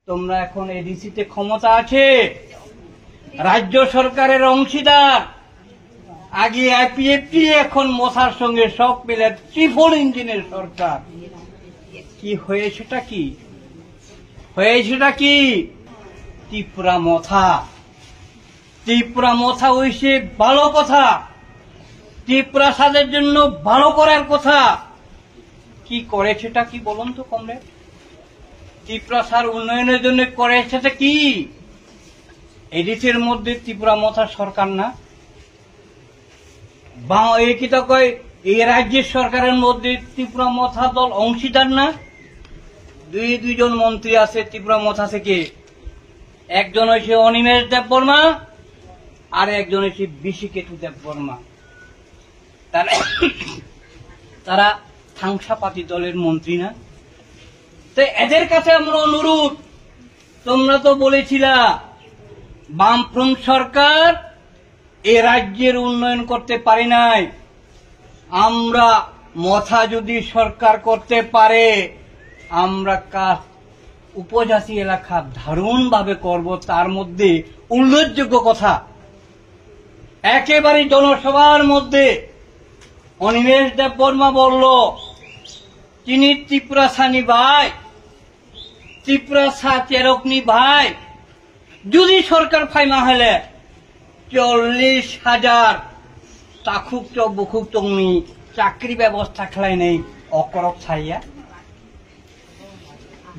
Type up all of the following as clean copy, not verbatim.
তোমরা এখন এডিসিতে ক্ষমতা আছে, রাজ্য সরকারের অংশীদার। আগে আইপিএফটি, এখন মথার সঙ্গে সব মিলে ট্রিপল ইঞ্জিনের সরকার। কি হয়েছেটা কি? হয়েছেটা কি? ত্রিপুরা মথা। ত্রিপুরা মথা হয়েছে ভালো কথা, ত্রিপুরা সাদের জন্য ভালো করার কথা। কি করেছেটা কি বলুন তো কমরেড? ত্রিপুরা সার উন্নয়নের জন্য করেছেটা কি? এডিসির মধ্যে ত্রিপুরা মথা সরকার না, বা এই কি তো কয় এই রাজ্যের সরকারের মধ্যে ত্রিপুরা মথা দল অংশীদার না? দুইজন মন্ত্রী আছে ত্রিপুরা মথা থেকে, একজন হয়েছে অনিমেষ দেববর্মা আর একজন হয়েছে বিশিকেতু দেববর্মা। তারা থাংসাপাতি দলের মন্ত্রী না? তো এদের কাছে আমরা অনুরোধ, তোমরা তো বলেছিলা বামফ্রন্ট সরকার এ রাজ্যের উন্নয়ন করতে পারে নাই, আমরা মথা যদি সরকার করতে পারে আমরা কাজ উপজাতি এলাকা দারুণ ভাবে করব। তার মধ্যে উল্লেখযোগ্য কথা, একেবারে জনসভার মধ্যে অনিমেষ দেববর্মা বলল তিনি ত্রিপুরা সানি ভাই, ত্রিপুরা সা চেরকনি ভাই, যদি সরকার ফাইমা হলে 40,000 তাকুক তো বুকুক তুমি চাকরি ব্যবস্থা খেলাই নেই অকরক ছাইয়া।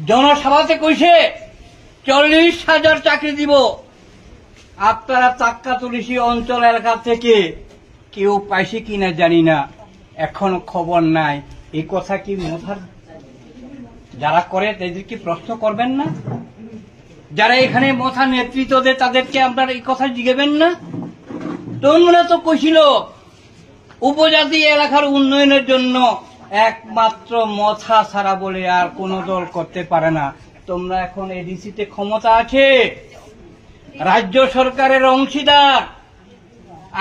জনসভাতে কইছে 40,000 চাকরি দিব। আপনারা চাক্কা তুলিসি অঞ্চল এলাকা থেকে কেউ পাইছে কিনা জানি না, এখনো খবর নাই। এই কথা কি মথার যারা করে তাদের কি প্রশ্ন করবেন না? যারা এখানে মথা নেতৃত্ব দেয় তাদেরকে আপনারা এই কথা জিজ্ঞাবেন না? তোমরা তো কইছিল উপজাতি এলাকার উন্নয়নের জন্য একমাত্র মথা ছাড়া বলে আর কোন দল করতে পারে না। তোমরা এখন এডিসিতে ক্ষমতা আছে, রাজ্য সরকারের অংশীদার।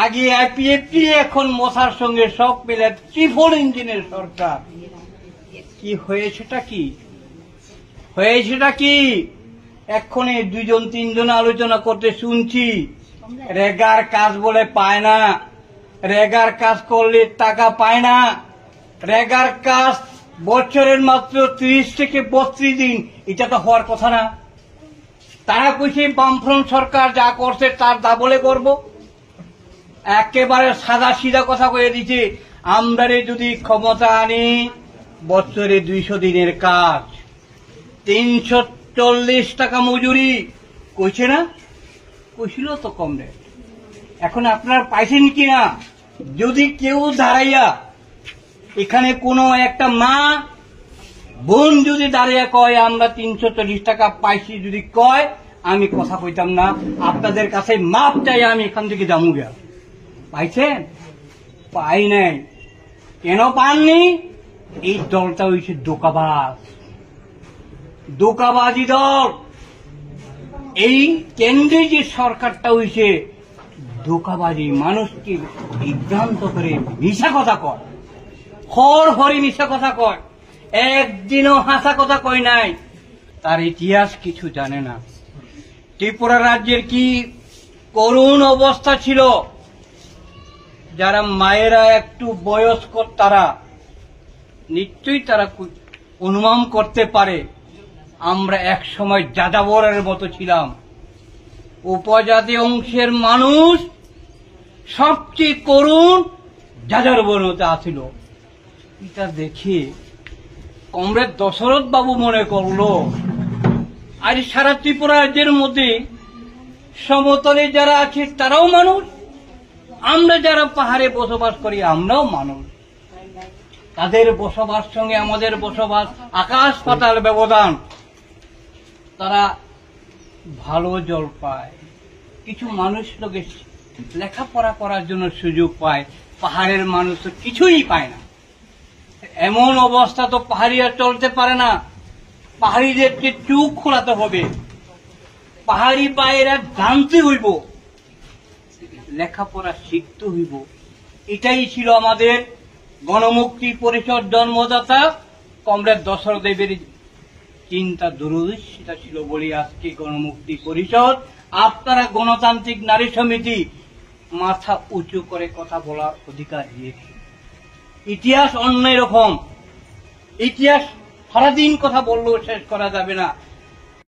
আগে আইপিএফটি, এখন মথার সঙ্গে সব মিলে ট্রিপল ইঞ্জিনের সরকার। কি হয়েছেটা কি? হয়েছেটা কি? এক্ষণে 2-3 আলোচনা করতে শুনছি, রেগার কাজ বলে পায় না, রেগার কাজ করলে টাকা পায় না, রেগার কাজ বছরের মাত্র 30 থেকে 32 দিন, এটা তো হওয়ার কথা না। তারা কইছে বামফ্রন্ট সরকার যা করছে তার দাবলে করব। একেবারে সাদা সিধা কথা কয়ে দিচ্ছে, আমরা যদি ক্ষমতা আনি বছরে 200 দিনের কাজ, 340 টাকা মজুরি। কইছে না? কইছিল তো কম রেট। এখন আপনার পাইছেন কিনা? যদি কেউ দাঁড়াইয়া এখানে কোনো একটা মা বোন যদি দাঁড়িয়ে কয় আমরা 340 টাকা পাইছি, যদি কয় আমি কথা কইতাম না, আপনাদের কাছে মাপ চাই, আমি এখান থেকে যাবো গিয়া। পাইছেন? পাই নাই। কেন পাননি? এই দলটা হয়েছে দোকাবাজ, দোকাবাজি দল। এই কেন্দ্রে যে সরকারটা হয়েছে দোকাবাজি, মানুষকে বিভ্রান্ত করে মিশা কথা কয়, হরি মিশা কথা কয়, একদিনও হাসা কথা কয় নাই। তার ইতিহাস কিছু জানে না। ত্রিপুরা রাজ্যের কি করুণ অবস্থা ছিল। যারা মায়েরা একটু বয়স্ক তারা নিশ্চয়ই তারা অনুমান করতে পারে আমরা এক সময় যাযাবরের মতো ছিলাম। উপজাতি অংশের মানুষ সবচেয়ে করুণ যাযাবরের মতো আছিল। এটা দেখে কমরেড দশরথ বাবু মনে করলো আর সারা ত্রিপুরা রাজ্যের মধ্যে সমতলে যারা আছে তারাও মানুষ, আমরা যারা পাহাড়ে বসবাস করি আমরাও মানুষ। তাদের বসবাস সঙ্গে আমাদের বসবাস আকাশ পাতাল ব্যবধান। তারা ভালো জল পায়, কিছু মানুষ লোকে লেখাপড়া করার জন্য সুযোগ পায়, পাহাড়ের মানুষ তো কিছুই পায় না। এমন অবস্থা তো পাহাড়িরা চলতে পারে না। পাহাড়িদেরকে চোখ খোলাতে হবে, পাহাড়ি পায়েরা জানতে হইব, লেখাপড়া শিখতে হইব। এটাই ছিল আমাদের গণমুক্তি পরিষদ জন্মদাতা কমরেড দশরথ দেবের চিন্তা দূরদর্শিতা ছিল বলে আজকে গণমুক্তি পরিষদ, আপনারা গণতান্ত্রিক নারী সমিতি মাথা উঁচু করে কথা বলার অধিকার দিয়েছে। ইতিহাস অন্য রকম, ইতিহাস সারাদিন কথা বললেও শেষ করা যাবে না।